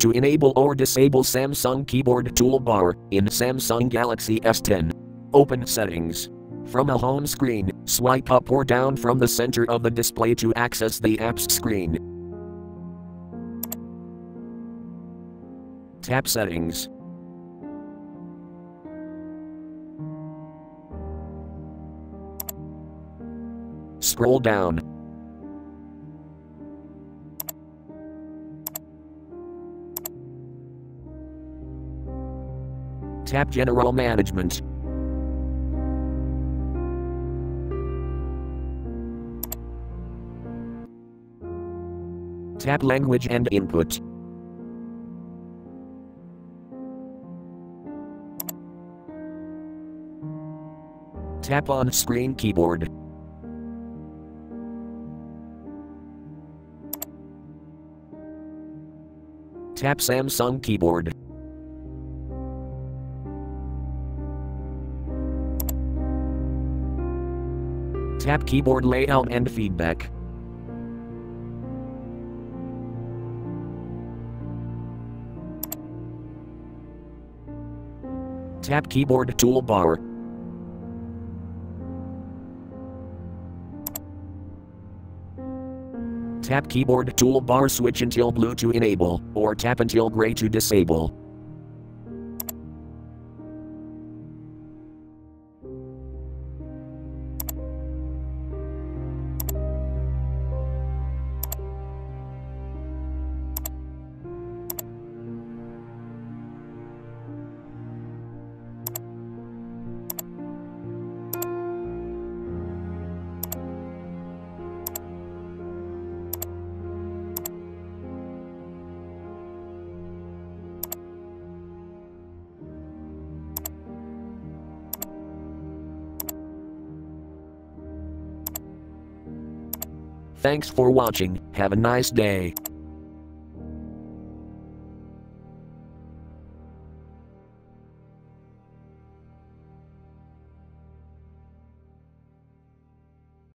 to enable or disable Samsung Keyboard Toolbar in Samsung Galaxy S10. Open Settings. From a home screen, swipe up or down from the center of the display to access the apps screen. Tap Settings. Scroll down. Tap General Management. Tap Language and Input. Tap On-Screen Keyboard. Tap Samsung Keyboard. Tap Keyboard Layout and Feedback. Tap Keyboard Toolbar. Tap Keyboard Toolbar switch until blue to enable, or tap until gray to disable. Thanks for watching, have a nice day.